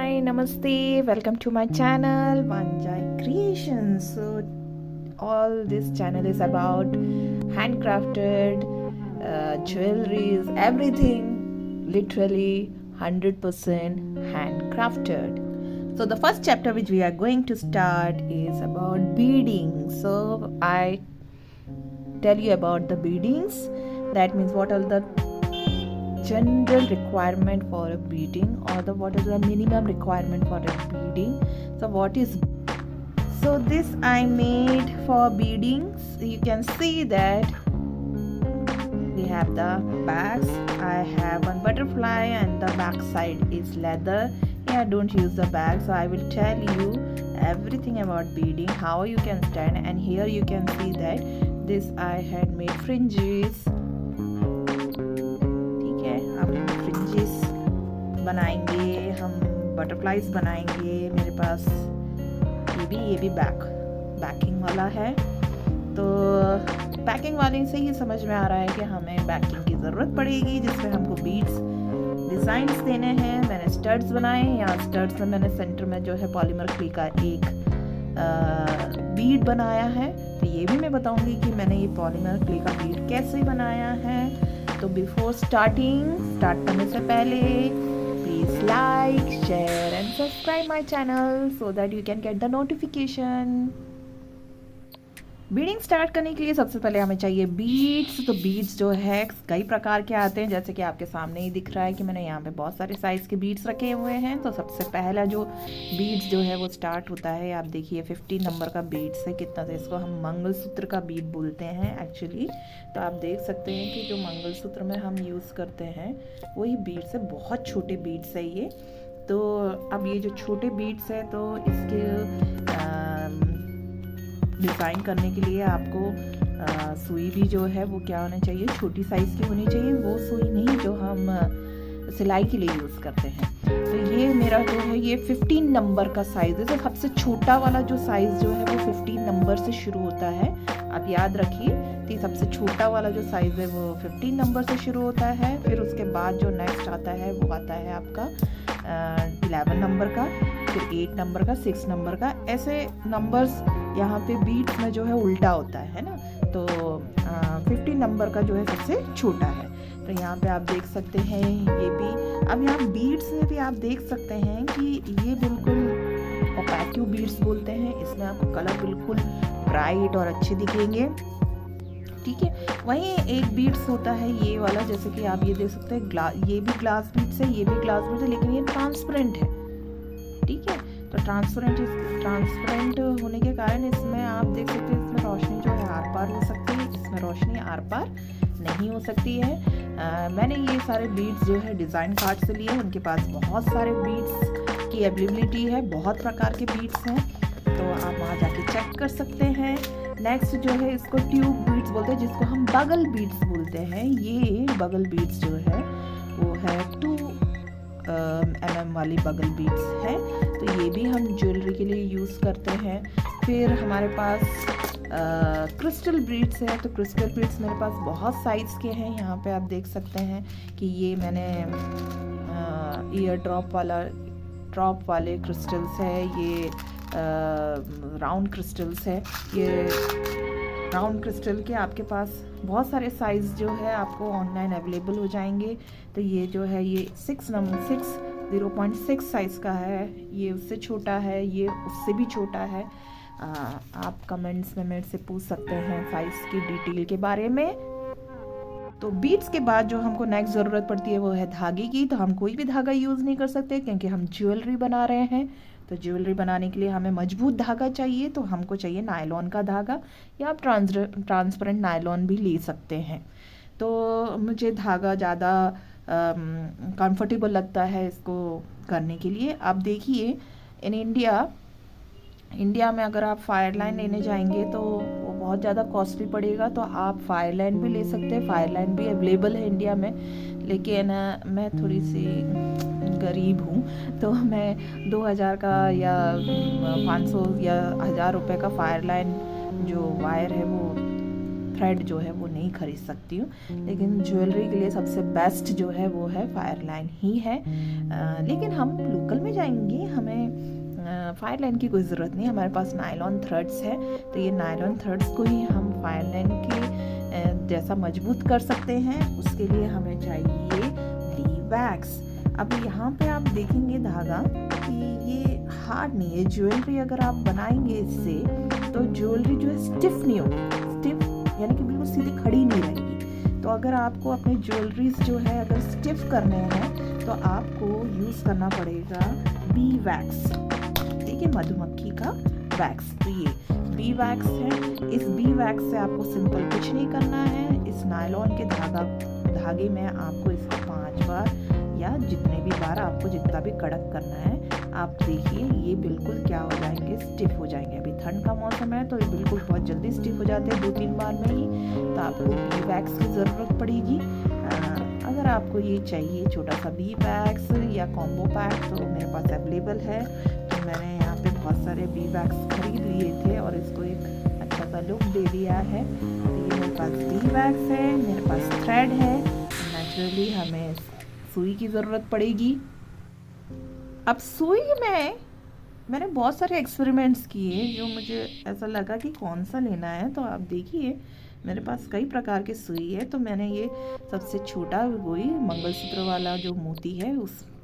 Hi, Namaste. Welcome to my channel, Vanjai Creations. So, all this channel is about handcrafted jewelries, everything literally 100% handcrafted. So, the first chapter which we are going to start is about beading. So, I tell you about the beadings. That means what are the general requirement for a beading, or what is the minimum requirement for a beading. So this I made for beadings. You can see that we have the bags. I have one butterfly and the back side is leather. Yeah, don't use the bag. So I will tell you everything about beading, how you can stand. And here you can see that this I had made fringes. हम fringes बनाएंगे, हम butterflies बनाएंगे. मेरे पास ये भी banking वाला है. तो बैकिंग वाले से ही समझ में आ रहा है कि हमें बैकिंग की ज़रूरत पड़ेगी, जिसमें हमको बीड्स डिज़ाइंस देने हैं. मैंने स्टड्स बनाए. यहाँ स्टड्स में मैंने सेंटर में जो है पॉलीमर क्ले का एक बीड बनाया है. तो ये भी मैं बताऊंगी कि मैंने ये पॉलीमर क्ले का बीड कैसे बनाया है. तो बिफोर स्टार्ट करने से पहले please like, share and subscribe my channel so that you can get the notification. Beading start करने के लिए सबसे पहले हमें चाहिए बीड्स. तो बीड्स जो है कई प्रकार के आते हैं, जैसे कि आपके सामने ही दिख रहा है कि मैंने यहाँ पे बहुत सारे साइज़ के बीड्स रखे हुए हैं. तो सबसे पहला जो बीड्स जो है वो स्टार्ट होता है, आप देखिए 15 नंबर का बीड्स है. कितना था, इसको हम मंगलसूत्र का बीड बोलते हैं एक्चुअली. तो आप देख सकते हैं कि जो मंगलसूत्र में हम यूज़ करते हैं वही बीड्स है. बहुत छोटे बीड्स है ये. तो अब ये जो छोटे बीड्स है, तो इसके डिज़ाइन करने के लिए आपको सुई भी जो है वो क्या होना चाहिए, छोटी साइज़ की होनी चाहिए. वो सुई नहीं जो हम सिलाई के लिए यूज़ करते हैं. तो ये मेरा जो है ये 15 नंबर का साइज़ है. तो सबसे छोटा वाला जो साइज़ जो है वो 15 नंबर से शुरू होता है. आप याद रखिए. तो सबसे छोटा वाला जो साइज़ है वो 15 नंबर से शुरू होता है. फिर उसके बाद जो नेक्स्ट आता है वो आता है आपका 11 नंबर का, फिर 8 नंबर का, 6 नंबर का. ऐसे नंबर्स यहाँ पे बीट्स में जो है उल्टा होता है ना. तो 15 नंबर का जो है सबसे छोटा है. तो यहाँ पे आप देख सकते हैं ये भी. अब यहाँ बीड्स में भी आप देख सकते हैं कि ये बिल्कुल ओपेक्यू बीड्स बोलते हैं. इसमें आपको कलर बिल्कुल ब्राइट और अच्छे दिखेंगे. ठीक है. वहीं एक बीड्स होता है ये वाला, जैसे कि आप ये देख सकते हैं ये भी ग्लास बीड्स है, ये भी ग्लास बीड्स है, लेकिन ये ट्रांसपेरेंट है. ठीक है. तो ट्रांसपेरेंट होने के कारण इसमें आप देख सकते हैं इसमें रोशनी जो है आर पार हो सकती है, इसमें रोशनी आर पार नहीं हो सकती है. मैंने ये सारे बीड्स जो है डिज़ाइन कार्ड से लिए. उनके पास बहुत सारे बीड्स की अवेलेबिलिटी है, बहुत प्रकार के बीड्स हैं. तो आप वहाँ जाके चेक कर सकते हैं. नेक्स्ट जो है इसको ट्यूब बीड्स बोलते हैं, जिसको हम बगल बीड्स बोलते हैं. ये बगल बीड्स जो है वो है 2 mm वाली बगल बीड्स है. तो ये भी हम ज्वेलरी के लिए यूज़ करते हैं. फिर हमारे पास क्रिस्टल बीड्स है. तो क्रिस्टल बीड्स मेरे पास बहुत साइज़ के हैं. यहाँ पे आप देख सकते हैं कि ये मैंने ईयर ड्रॉप वाले क्रिस्टल्स है. ये राउंड क्रिस्टल्स है. ये राउंड क्रिस्टल के आपके पास बहुत सारे साइज़ जो है आपको ऑनलाइन अवेलेबल हो जाएंगे. तो ये जो है ये 0.6 साइज़ का है. ये उससे छोटा है, ये उससे भी छोटा है. आप कमेंट्स में मेरे से पूछ सकते हैं साइज़ की डिटेल के बारे में. तो बीड्स के बाद जो हमको नेक्स्ट ज़रूरत पड़ती है वो है धागे की. तो हम कोई भी धागा यूज़ नहीं कर सकते क्योंकि हम ज्वेलरी बना रहे हैं. तो ज्वेलरी बनाने के लिए हमें मजबूत धागा चाहिए. तो हमको चाहिए नायलॉन का धागा, या आप ट्रांसपेरेंट नायलॉन भी ले सकते हैं. तो मुझे धागा ज़्यादा कंफर्टेबल लगता है इसको करने के लिए. आप देखिए इन इंडिया में अगर आप फायर लाइन लेने जाएंगे तो वो बहुत ज़्यादा कॉस्टली पड़ेगा. तो आप फायर लाइन भी ले सकते हैं. फायर लाइन भी अवेलेबल है इंडिया में. लेकिन मैं थोड़ी सी गरीब हूँ, तो मैं 2000 का या 500 या 1000 रुपये का फायर लाइन जो वायर है वो थ्रेड जो है वो नहीं खरीद सकती हूँ, लेकिन ज्वेलरी के लिए सबसे बेस्ट जो है वो है फायरलाइन ही है। लेकिन हम लोकल में जाएंगे, हमें फायरलाइन की कोई ज़रूरत नहीं, हमारे पास नायलॉन थ्रेड्स है, तो ये नायलॉन थ्रेड्स को ही हम फायरलाइन के जैसा मजबूत कर सकते हैं। उसके लिए हमें चाहिए ली वैक्स। अब यहाँ पे आप देखेंगे धागा कि ये हार्ड नहीं है, ज्वेलरी अगर आप बनाएंगे इससे तो ज्वेलरी जो है स्टिफ नहीं होगी, स्टिफ यानी कि बिल्कुल सीधी खड़ी नहीं रहेगी। तो अगर आपको अपने ज्वेलरीज जो है अगर स्टिफ करने हैं तो आपको यूज़ करना पड़ेगा बी वैक्स, ठीक है, मधुमक्खी का वैक्स। तो ये बी वैक्स है। इस बी वैक्स से आपको सिंपल कुछ नहीं करना है, इस नायलॉन के धागे में आपको इसको 5 बार या जितने भी बार आपको जितना भी कड़क करना है, आप देखिए ये बिल्कुल क्या हो जाएंगे, स्टिफ हो जाएंगे। अभी ठंड का मौसम है तो ये बिल्कुल बहुत जल्दी स्टिफ हो जाते हैं 2-3 बार में ही। तो आपको बी वैक्स की ज़रूरत पड़ेगी। अगर आपको ये चाहिए छोटा सा बी वैक्स या कॉम्बो पैक तो मेरे पास अवेलेबल है। तो मैंने यहाँ पे बहुत सारे बी वैक्स खरीद लिए थे और इसको एक अच्छा सा लुक दे दिया है। तो ये मेरे पास बी वैक्स है, मेरे पास थ्रेड है, नेचुरली हमें सुई की ज़रूरत पड़ेगी। अब सुई में मैंने बहुत सारे एक्सपेरिमेंट्स किए जो मुझे ऐसा लगा कि कौन सा लेना है। तो आप देखिए मेरे पास कई प्रकार की सुई है। तो मैंने ये सबसे छोटा वही मंगलसूत्र वाला जो मोती है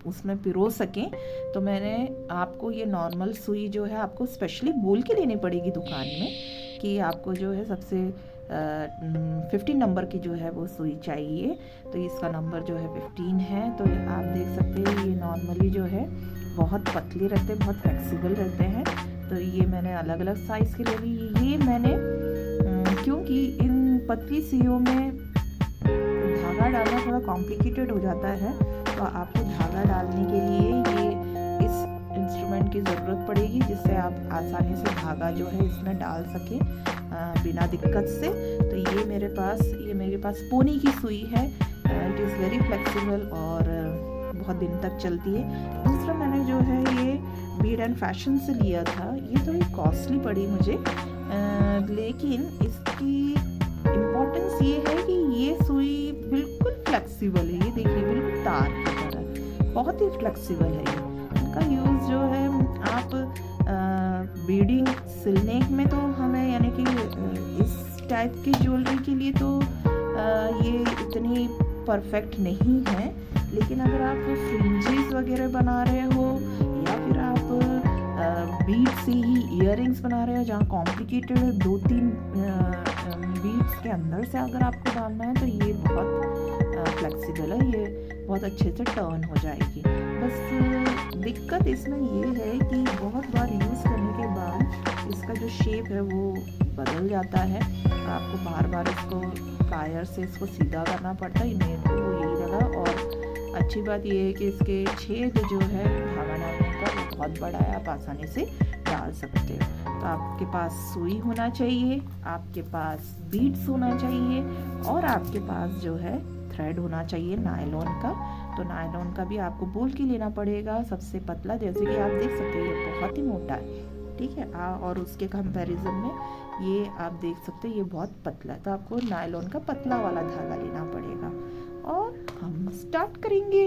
उसमें पिरो सकें, तो मैंने आपको ये नॉर्मल सुई जो है आपको स्पेशली बोल के लेनी पड़ेगी दुकान में कि आपको जो है सबसे 15 नंबर की जो है वो सुई चाहिए। तो इसका नंबर जो है 15 है। तो आप देख सकते हैं ये नॉर्मली जो है बहुत पतले रहते हैं, बहुत फ्लेक्सिबल रहते हैं। तो ये मैंने अलग अलग साइज़ के लिए भी ये मैंने क्योंकि इन पतली सुइयों में धागा डालना थोड़ा कॉम्प्लिकेटेड हो जाता है, तो आपको धागा डालने के लिए ये इस इंस्ट्रूमेंट की ज़रूरत पड़ेगी जिससे आप आसानी से धागा जो है इसमें डाल सकें बिना दिक्कत से। तो ये मेरे पास पोनी की सुई है। इट इज़ वेरी फ्लेक्सिबल और बहुत दिन तक चलती है। दूसरा मैंने जो है ये बीड एंड फैशन से लिया था, ये थोड़ी कॉस्टली पड़ी मुझे, लेकिन इसकी इम्पोर्टेंस ये है कि ये सुई बिल्कुल फ्लेक्सिबल है। ये देखिए बिल्कुल तार की तरह बहुत ही फ्लेक्सिबल है। इनका यूज़ जो है आप बीडिंग सिलने में तो हमें यानी कि इस टाइप की ज्वेलरी के लिए तो ये इतनी परफेक्ट नहीं है, लेकिन अगर आप फ्रिंजेस वगैरह बना रहे हो या फिर आप बीड से ही इयररिंग्स बना रहे हो जहाँ कॉम्प्लिकेटेड 2-3 बीड्स के अंदर से अगर आपको डालना है तो ये बहुत फ्लेक्सिबल है, ये बहुत अच्छे से टर्न हो जाएगी। बस दिक्कत इसमें ये है कि बहुत बार यूज़ करने के बाद इसका जो शेप है वो बदल जाता है, तो आपको बार बार इसको प्लायर से इसको सीधा करना पड़ता है। मेरे को यही लगा। और अच्छी बात ये है कि इसके छेद जो है धागा डालने का वो बहुत बड़ा है, आप आसानी से डाल सकते हो। तो आपके पास सुई होना चाहिए, आपके पास बीड्स होना चाहिए और आपके पास जो है थ्रेड होना चाहिए नायलॉन का। तो नायलॉन का भी आपको बोल के लेना पड़ेगा, सबसे पतला, जैसे कि आप देख सकते हैं ये बहुत ही मोटा है, ठीक है। और उसके कंपैरिजन में ये आप देख सकते हैं ये बहुत पतला है, तो आपको नायलॉन का पतला वाला धागा लेना पड़ेगा। और हम स्टार्ट करेंगे।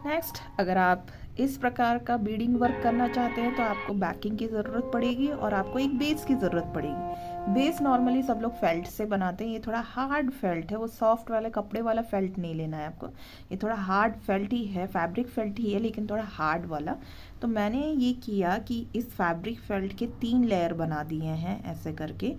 नेक्स्ट, अगर आप इस प्रकार का बीडिंग वर्क करना चाहते हैं तो आपको बैकिंग की ज़रूरत पड़ेगी और आपको एक बेस की ज़रूरत पड़ेगी। बेस नॉर्मली सब लोग फेल्ट से बनाते हैं, ये थोड़ा हार्ड फेल्ट है, वो सॉफ्ट वाले कपड़े वाला फेल्ट नहीं लेना है आपको, ये थोड़ा हार्ड फेल्ट ही है, फैब्रिक फेल्ट ही है लेकिन थोड़ा हार्ड वाला। तो मैंने ये किया कि इस फैब्रिक फेल्ट के 3 लेयर बना दिए हैं, ऐसे करके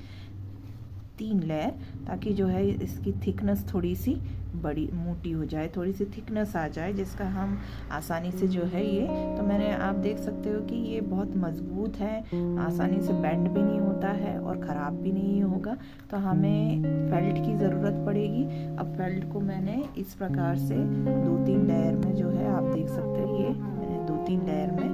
3 लेयर, ताकि जो है इसकी थिकनेस थोड़ी सी बड़ी मोटी हो जाए, थोड़ी सी थिकनेस आ जाए जिसका हम आसानी से जो है ये, तो मैंने आप देख सकते हो कि ये बहुत मज़बूत है, आसानी से बेंड भी नहीं होता है और ख़राब भी नहीं होगा। तो हमें फेल्ट की ज़रूरत पड़ेगी। अब फेल्ट को मैंने इस प्रकार से 2-3 लेयर में जो है आप देख सकते हो, ये मैंने 2-3 लेयर में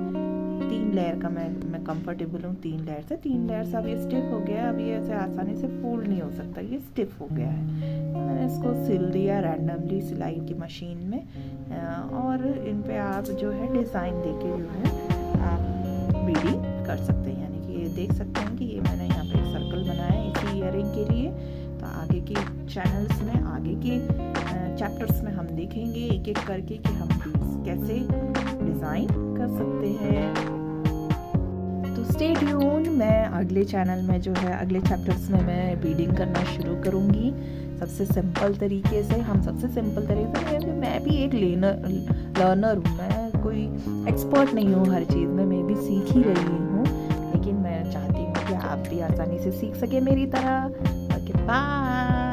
3 लेयर का मैं कंफर्टेबल हूँ 3 लेयर से। 3 लेयर से अब ये स्टिफ हो गया, अब ये ऐसे आसानी से फोल्ड नहीं हो सकता, ये स्टिफ हो गया है। मैंने इसको सिल दिया रैंडमली सिलाई की मशीन में, और इन पे आप जो है डिज़ाइन देके जो है आप बीडिंग कर सकते हैं। यानी कि ये देख सकते हैं कि ये मैंने यहाँ पे एक सर्कल बनाया है इसी ईयरिंग के लिए, चैनल्स में आगे के चैप्टर्स में हम देखेंगे एक एक करके कि हम बीड्स कैसे डिज़ाइन कर सकते हैं। तो स्टे ट्यून, मैं अगले चैनल में जो है अगले चैप्टर्स में मैं बीडिंग करना शुरू करूँगी सबसे सिंपल तरीके से। हम सबसे सिंपल तरीके से, मैं भी एक लर्नर हूँ, मैं कोई एक्सपर्ट नहीं हूँ हर चीज़ में, मैं भी सीख ही रही हूँ, लेकिन मैं चाहती हूँ कि आप भी आसानी से सीख सके मेरी तरह। Okay bye.